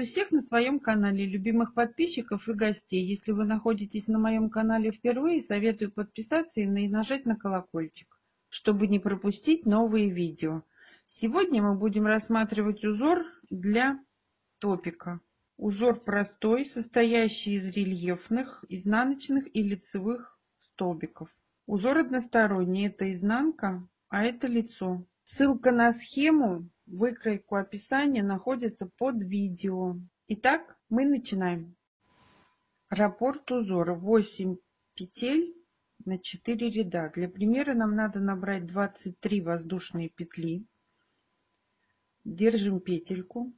Приветствую всех на своем канале, любимых подписчиков и гостей. Если вы находитесь на моем канале впервые, советую подписаться и нажать на колокольчик, чтобы не пропустить новые видео. Сегодня мы будем рассматривать узор для топика. Узор простой, состоящий из рельефных, изнаночных и лицевых столбиков. Узор односторонний, это изнанка, а это лицо. Ссылка на схему, выкройку описания находится под видео. Итак, мы начинаем. Раппорт узора 8 петель на 4 ряда. Для примера нам надо набрать 23 воздушные петли. Держим петельку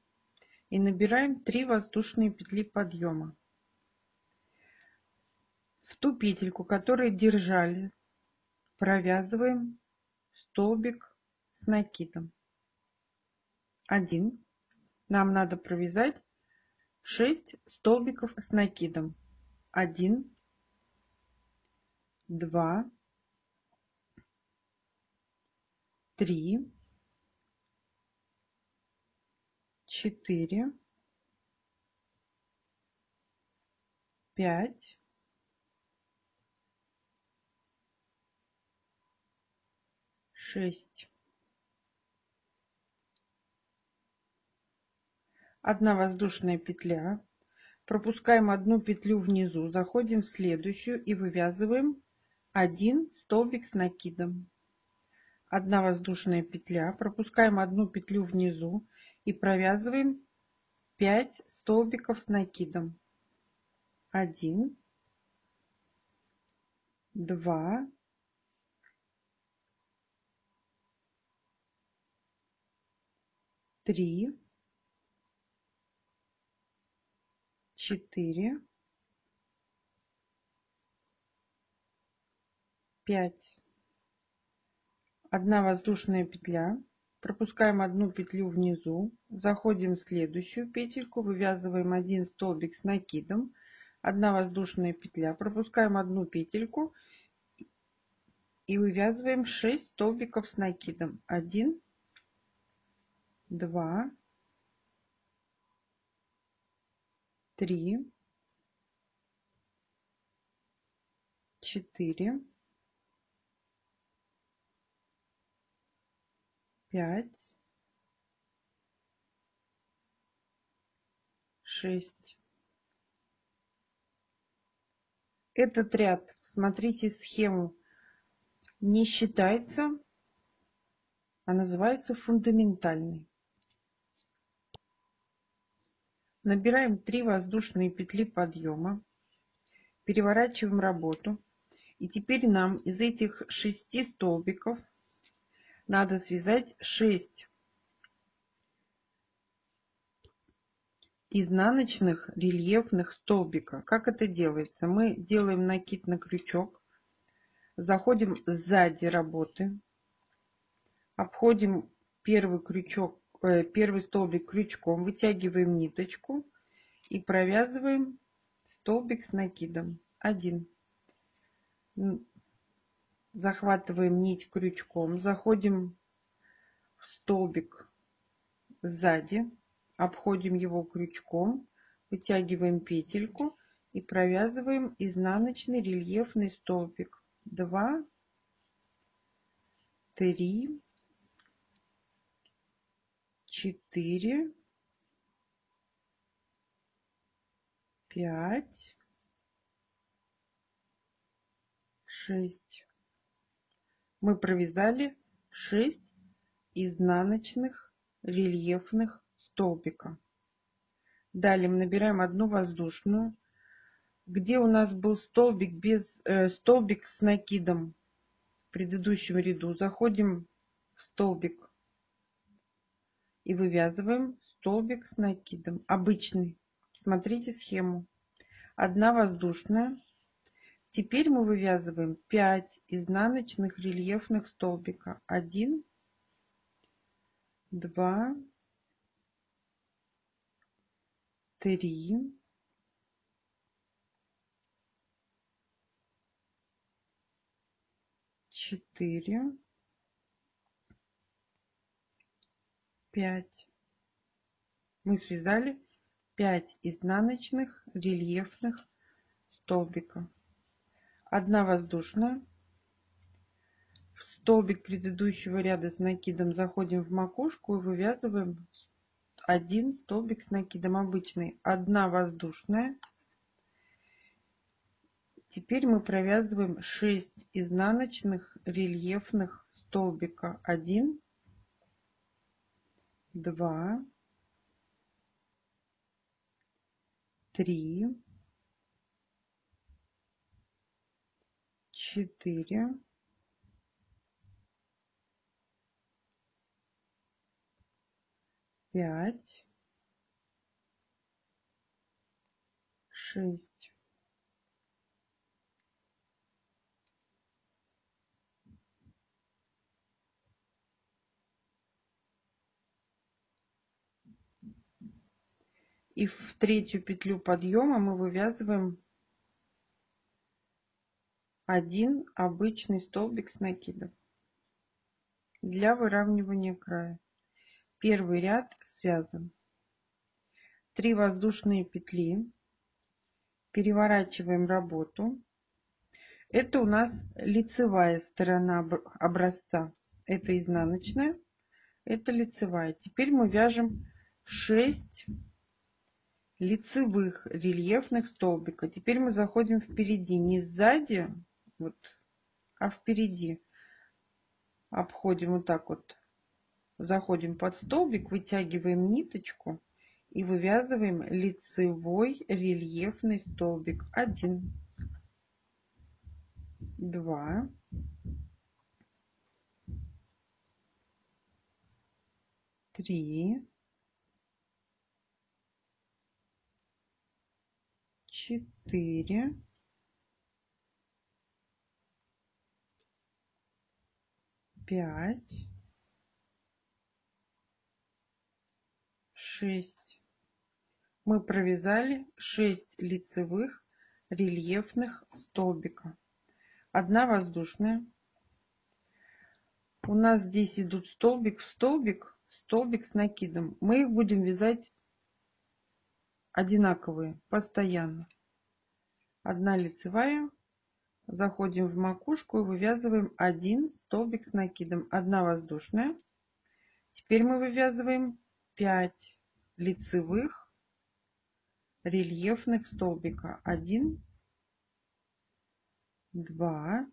и набираем 3 воздушные петли подъема. В ту петельку, которую держали, провязываем столбик с накидом. 1. Нам надо провязать 6 столбиков с накидом. 1, 2, 3, 4, 5, 6. Одна воздушная петля. Пропускаем одну петлю внизу, заходим в следующую и вывязываем 1 столбик с накидом. Одна воздушная петля. Пропускаем одну петлю внизу и провязываем 5 столбиков с накидом. 1, 2, 3, 4, 5. Одна воздушная петля. Пропускаем одну петлю внизу, заходим в следующую петельку, вывязываем 1 столбик с накидом, одна воздушная петля, пропускаем одну петельку и вывязываем 6 столбиков с накидом. 1, 2, 3, 4, 5, 6. Этот ряд, смотрите схему, не считается, а называется фундаментальный. Набираем 3 воздушные петли подъема, переворачиваем работу. И теперь нам из этих 6 столбиков надо связать 6 изнаночных рельефных столбика. Как это делается? Мы делаем накид на крючок, заходим сзади работы, обходим первый столбик крючком, вытягиваем ниточку и провязываем столбик с накидом. 1. Захватываем нить крючком, заходим в столбик сзади, обходим его крючком, вытягиваем петельку и провязываем изнаночный рельефный столбик. 2, 3, 4, 5, 6. Мы провязали 6 изнаночных рельефных столбика. Далее мы набираем одну воздушную. Где у нас был столбик столбик с накидом в предыдущем ряду, заходим в столбик и вывязываем столбик с накидом. Обычный. Смотрите схему. Одна воздушная. Теперь мы вывязываем 5 изнаночных рельефных столбика. 1, 2, 3, 4, 5. Мы связали 5 изнаночных рельефных столбика, 1 воздушная. В столбик предыдущего ряда с накидом заходим в макушку и вывязываем 1 столбик с накидом обычный, 1 воздушная. Теперь мы провязываем 6 изнаночных рельефных столбика, 1, 2, 3, 4, 5, 6. И в третью петлю подъема мы вывязываем 1 обычный столбик с накидом для выравнивания края. Первый ряд связан. 3 воздушные петли. Переворачиваем работу. Это у нас лицевая сторона образца. Это изнаночная, это лицевая. Теперь мы вяжем 6 лицевых рельефных столбика. Теперь мы заходим впереди, не сзади, вот, а впереди. Обходим вот так вот, заходим под столбик, вытягиваем ниточку и вывязываем лицевой рельефный столбик. 1, 2, 3, 4, 5, 6. Мы провязали 6 лицевых рельефных столбика. 1 воздушная. У нас здесь идут столбик в столбик, столбик с накидом. Мы их будем вязать одинаковые, постоянно. 1 лицевая. Заходим в макушку и вывязываем 1 столбик с накидом. 1 воздушная. Теперь мы вывязываем 5 лицевых рельефных столбика. 1, 2,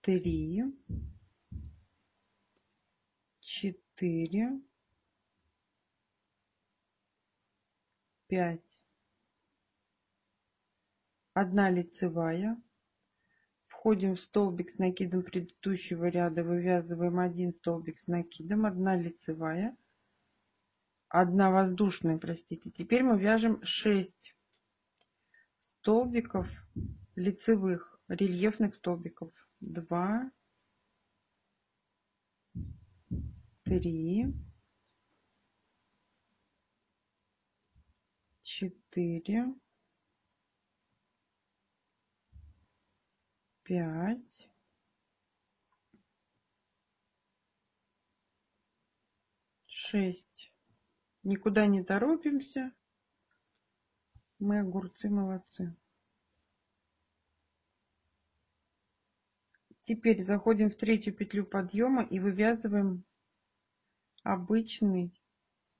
3, 4, 5. 1 лицевая. Входим в столбик с накидом предыдущего ряда, вывязываем 1 столбик с накидом, 1 лицевая, 1 воздушная, простите. Теперь мы вяжем 6 столбиков лицевых, рельефных столбиков. 2, 3, 4, 5, 6. Никуда не торопимся. Мы огурцы молодцы. Теперь заходим в третью петлю подъема и вывязываем обычный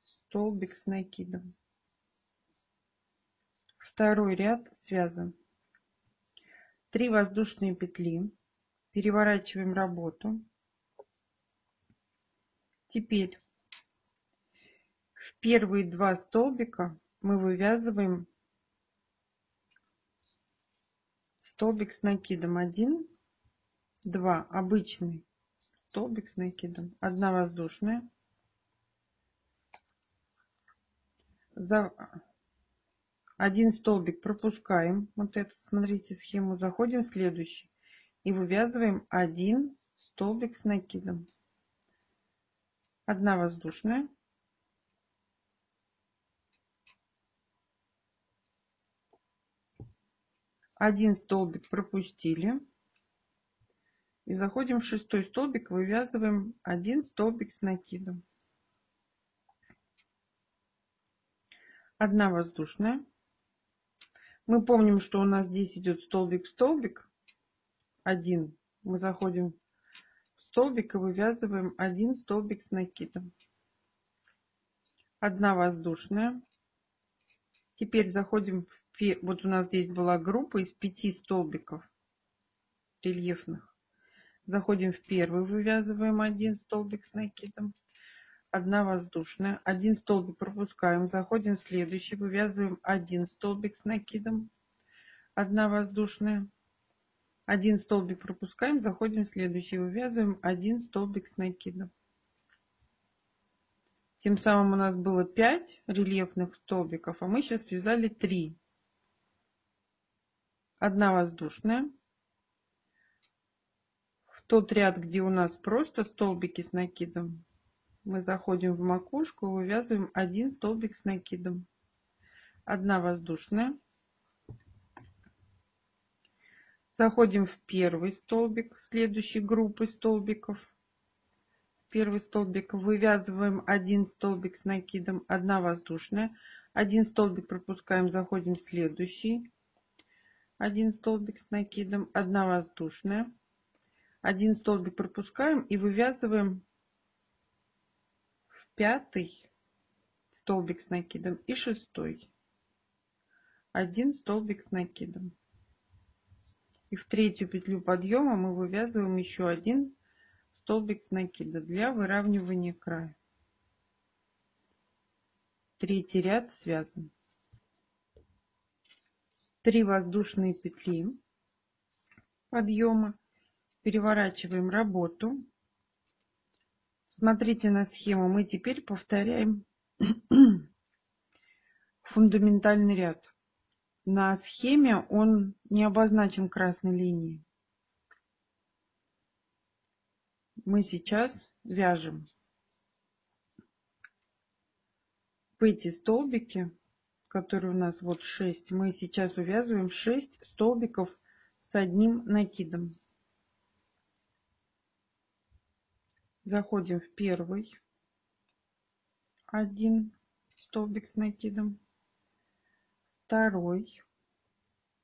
столбик с накидом. Второй ряд связан. 3 воздушные петли. Переворачиваем работу. Теперь в первые 2 столбика мы вывязываем столбик с накидом. 1, 2, обычный столбик с накидом. 1 воздушная. За 1 столбик пропускаем. Вот это, смотрите схему. Заходим в следующий. И вывязываем 1 столбик с накидом. 1 воздушная. 1 столбик пропустили. И заходим в 6 столбик, вывязываем 1 столбик с накидом. 1 воздушная. Мы помним, что у нас здесь идет столбик-столбик. 1. Мы заходим в столбик и вывязываем 1 столбик с накидом. 1 воздушная. Теперь заходим вот у нас здесь была группа из 5 столбиков рельефных. Заходим в первый, вывязываем 1 столбик с накидом. 1 воздушная. 1 столбик пропускаем. Заходим в следующий, вывязываем 1 столбик с накидом. 1 воздушная. 1 столбик пропускаем. Заходим в следующий, вывязываем 1 столбик с накидом. Тем самым у нас было 5 рельефных столбиков, а мы сейчас связали 3. 1 воздушная. В тот ряд, где у нас просто столбики с накидом, мы заходим в макушку и вывязываем 1 столбик с накидом. 1 воздушная. Заходим в первый столбик следующей группы столбиков. Первый столбик вывязываем 1 столбик с накидом, 1 воздушная. 1 столбик пропускаем, заходим в следующий. 1 столбик с накидом, 1 воздушная. 1 столбик пропускаем и вывязываем в 5 столбик с накидом и 6. 1 столбик с накидом. И в 3 петлю подъема мы вывязываем еще 1 столбик с накида для выравнивания края. 3 ряд связан. 3 воздушные петли подъема. Переворачиваем работу. Смотрите на схему. Мы теперь повторяем фундаментальный ряд. На схеме он не обозначен красной линией. Мы сейчас вяжем в эти столбики, которые у нас вот 6, мы сейчас вывязываем 6 столбиков с 1 накидом. Заходим в первый, 1 столбик с накидом, второй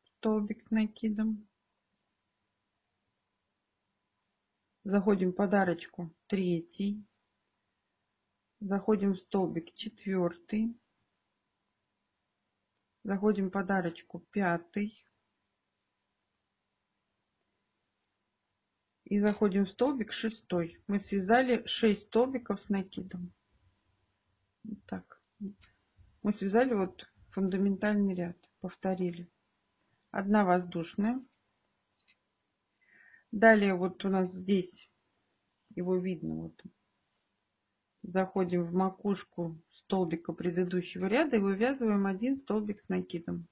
столбик с накидом, заходим под арочку, 3, заходим в столбик, 4, заходим под арочку, 5 и заходим в столбик, 6. Мы связали 6 столбиков с накидом. Вот так. Мы связали вот фундаментальный ряд, повторили. 1 воздушная. Далее вот у нас здесь, его видно, вот. Заходим в макушку столбика предыдущего ряда и вывязываем 1 столбик с накидом.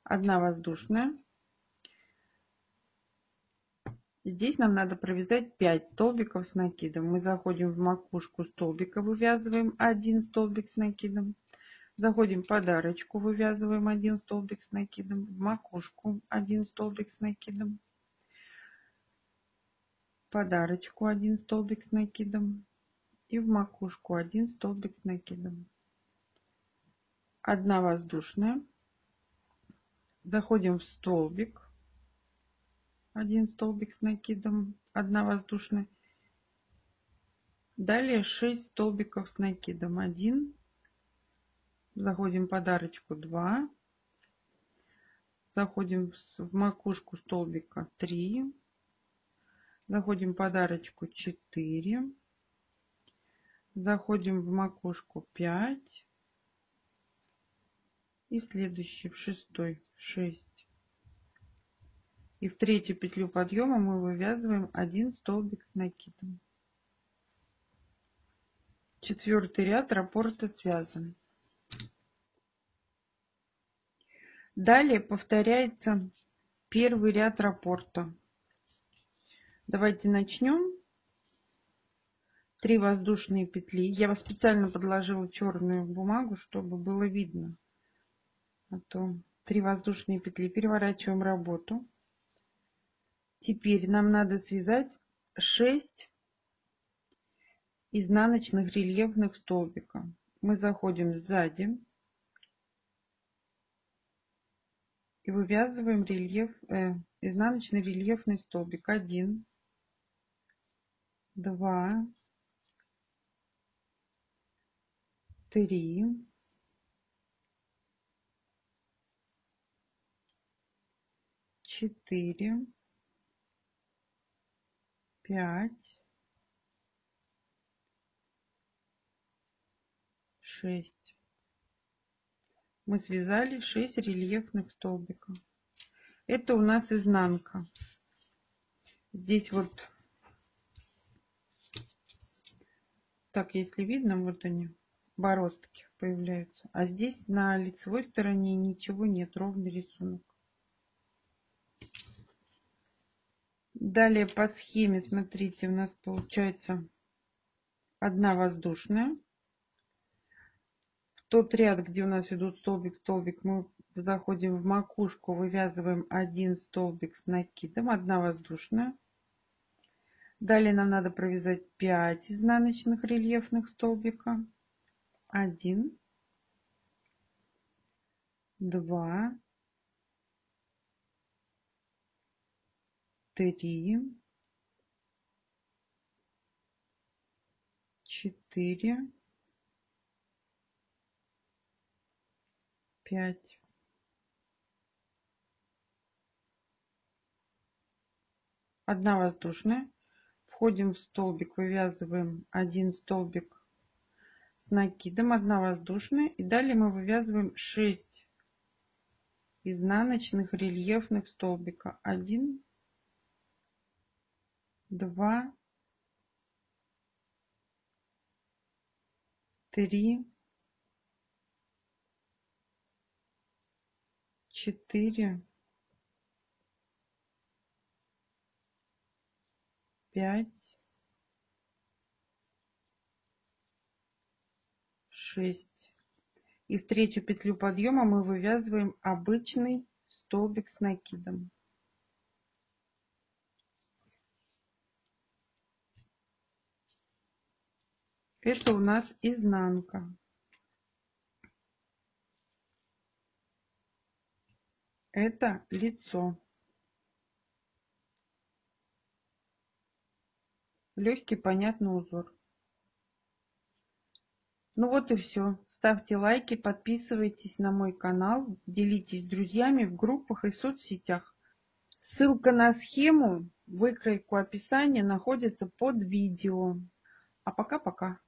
1 воздушная. Здесь нам надо провязать 5 столбиков с накидом. Мы заходим в макушку столбика, вывязываем 1 столбик с накидом. Заходим под арочку, вывязываем 1 столбик с накидом. В макушку 1 столбик с накидом. Под арочку 1 столбик с накидом. И в макушку 1 столбик с накидом. 1 воздушная. Заходим в столбик. 1 столбик с накидом, 1 воздушная. Далее 6 столбиков с накидом. 1. Заходим под арочку, 2. Заходим в макушку столбика, 3. Заходим под арочку, 4. Заходим в макушку, 5. И следующий в 6, 6. И в 3 петлю подъема мы вывязываем 1 столбик с накидом. 4 ряд раппорта связан. Далее повторяется первый ряд раппорта. Давайте начнем. 3 воздушные петли. Я специально подложила черную бумагу, чтобы было видно. А то 3 воздушные петли. Переворачиваем работу. Теперь нам надо связать 6 изнаночных рельефных столбика. Мы заходим сзади, И вывязываем изнаночный рельефный столбик. 1, 2, 3, 4, 5, 6. Мы связали 6 рельефных столбиков. Это у нас изнанка. Здесь вот так, если видно, вот они, бороздки появляются. А здесь на лицевой стороне ничего нет, ровный рисунок. Далее по схеме, смотрите, у нас получается одна воздушная. В тот ряд, где у нас идут столбик-столбик, мы заходим в макушку, вывязываем один столбик с накидом, одна воздушная. Далее нам надо провязать 5 изнаночных рельефных столбика. 1, 2, 3, 4, 5. Одна воздушная. Входим в столбик, вывязываем один столбик с накидом, одна воздушная. И далее мы вывязываем 6 изнаночных рельефных столбика. 1, 2, 3, 4, 5, 6. И в третью петлю подъема мы вывязываем обычный столбик с накидом. Это у нас изнанка. Это лицо. Легкий, понятный узор. Ну вот и все. Ставьте лайки, подписывайтесь на мой канал, делитесь с друзьями в группах и соцсетях. Ссылка на схему, выкройку описания находится под видео. А пока-пока.